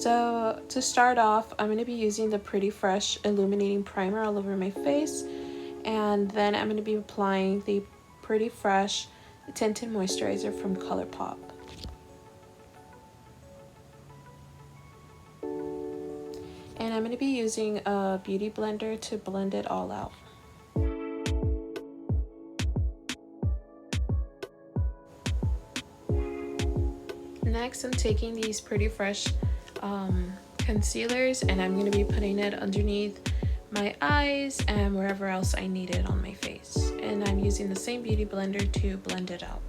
So to start off, I'm going to be using the Pretty Fresh Illuminating Primer all over my face. And then I'm going to be applying the Pretty Fresh Tinted Moisturizer from ColourPop. And I'm going to be using a beauty blender to blend it all out. Next, I'm taking these Pretty Fresh concealers and I'm going to be putting it underneath my eyes and wherever else I need it on my face. And I'm using the same beauty blender to blend it out.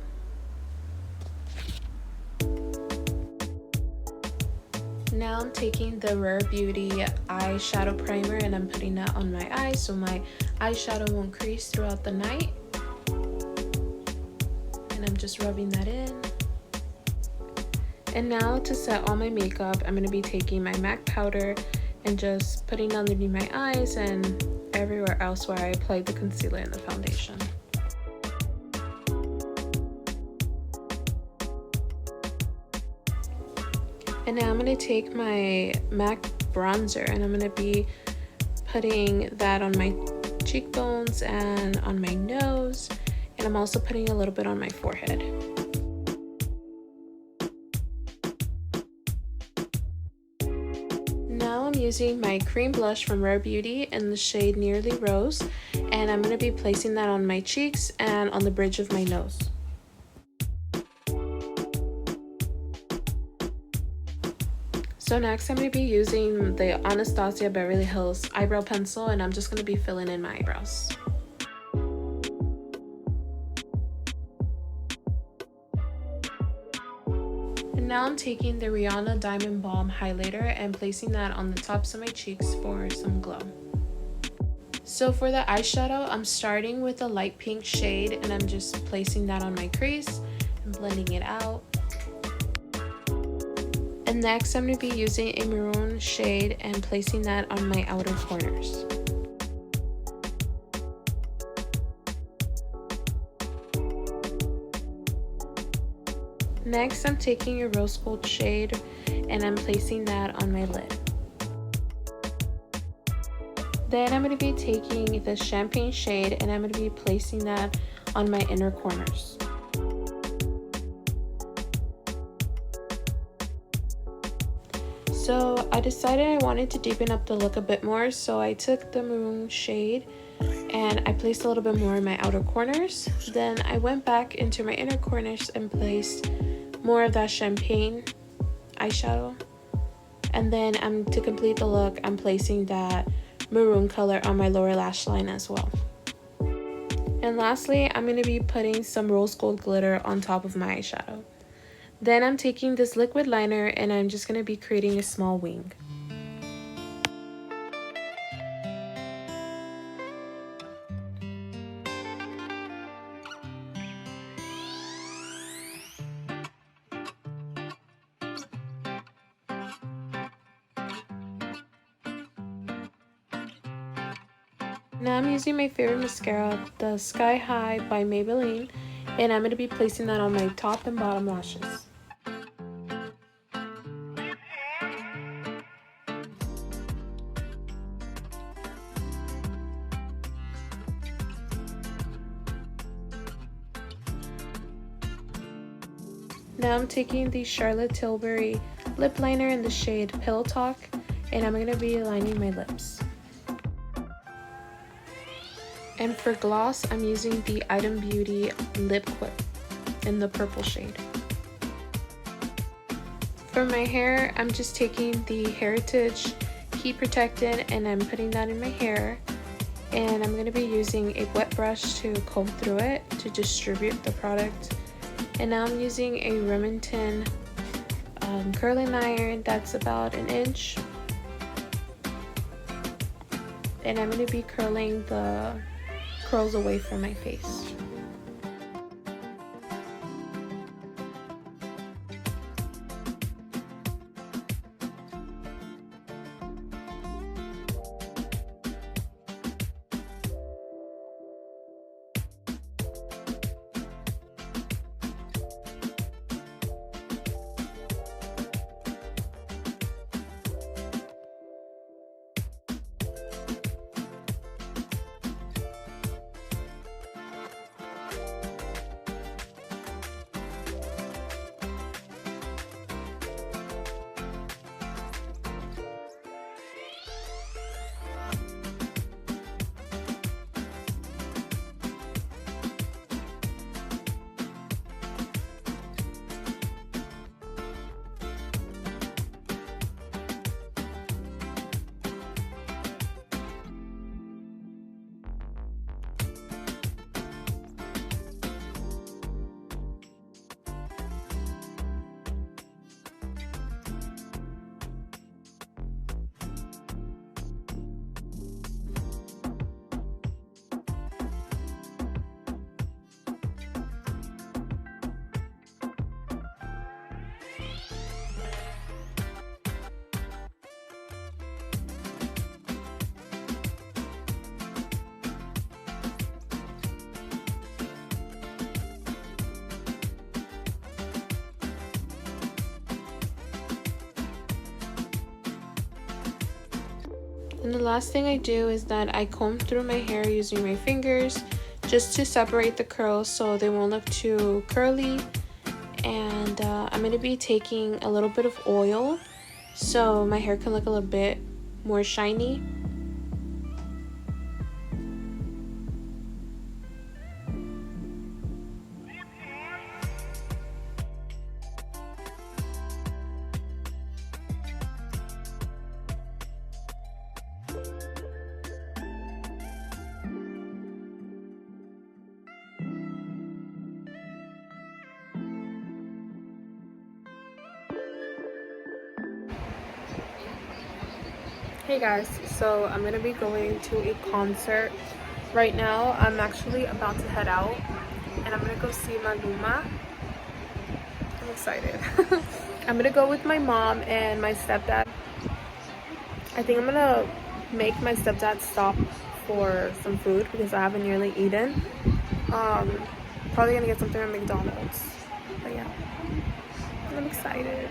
Now I'm taking the Rare Beauty eyeshadow primer and I'm putting that on my eyes so my eyeshadow won't crease throughout the night. And I'm just rubbing that in. And now to set all my makeup, I'm going to be taking my MAC powder and just putting it underneath my eyes and everywhere else where I applied the concealer and the foundation. And now I'm going to take my MAC bronzer and I'm going to be putting that on my cheekbones and on my nose. And I'm also putting a little bit on my forehead. Now I'm using my cream blush from Rare Beauty in the shade Nearly Rose. And I'm going to be placing that on my cheeks and on the bridge of my nose. So next I'm going to be using the Anastasia Beverly Hills eyebrow pencil and I'm just going to be filling in my eyebrows. And now I'm taking the Rihanna Diamond Balm highlighter and placing that on the tops of my cheeks for some glow. So for the eyeshadow, I'm starting with a light pink shade and I'm just placing that on my crease and blending it out. And next I'm going to be using a maroon shade and placing that on my outer corners. Next I'm taking a rose gold shade and I'm placing that on my lid. Then I'm going to be taking the champagne shade and I'm going to be placing that on my inner corners. So I decided I wanted to deepen up the look a bit more, so I took the maroon shade and I placed a little bit more in my outer corners. Then I went back into my inner corners and placed more of that champagne eyeshadow. And then to complete the look, I'm placing that maroon color on my lower lash line as well. And lastly, I'm going to be putting some rose gold glitter on top of my eyeshadow. Then I'm taking this liquid liner and I'm just going to be creating a small wing. Now I'm using my favorite mascara, the Sky High by Maybelline, and I'm going to be placing that on my top and bottom lashes. Now I'm taking the Charlotte Tilbury lip liner in the shade Pillow Talk, and I'm going to be lining my lips. And for gloss, I'm using the Item Beauty Lip Quip in the purple shade. For my hair, I'm just taking the Heritage Heat Protectant and I'm putting that in my hair. And I'm going to be using a wet brush to comb through it to distribute the product. And now I'm using a Remington curling iron that's about 1 inch. And I'm going to be curling the curls away from my face. And the last thing I do is that I comb through my hair using my fingers just to separate the curls so they won't look too curly. And I'm going to be taking a little bit of oil so my hair can look a little bit more shiny. Hey guys, so I'm gonna be going to a concert right now. I'm actually about to head out and I'm gonna go see Maluma. I'm excited. I'm gonna go with my mom and my stepdad. I think I'm gonna make my stepdad stop for some food because I haven't nearly eaten. Probably gonna get something at McDonald's. But yeah, I'm excited.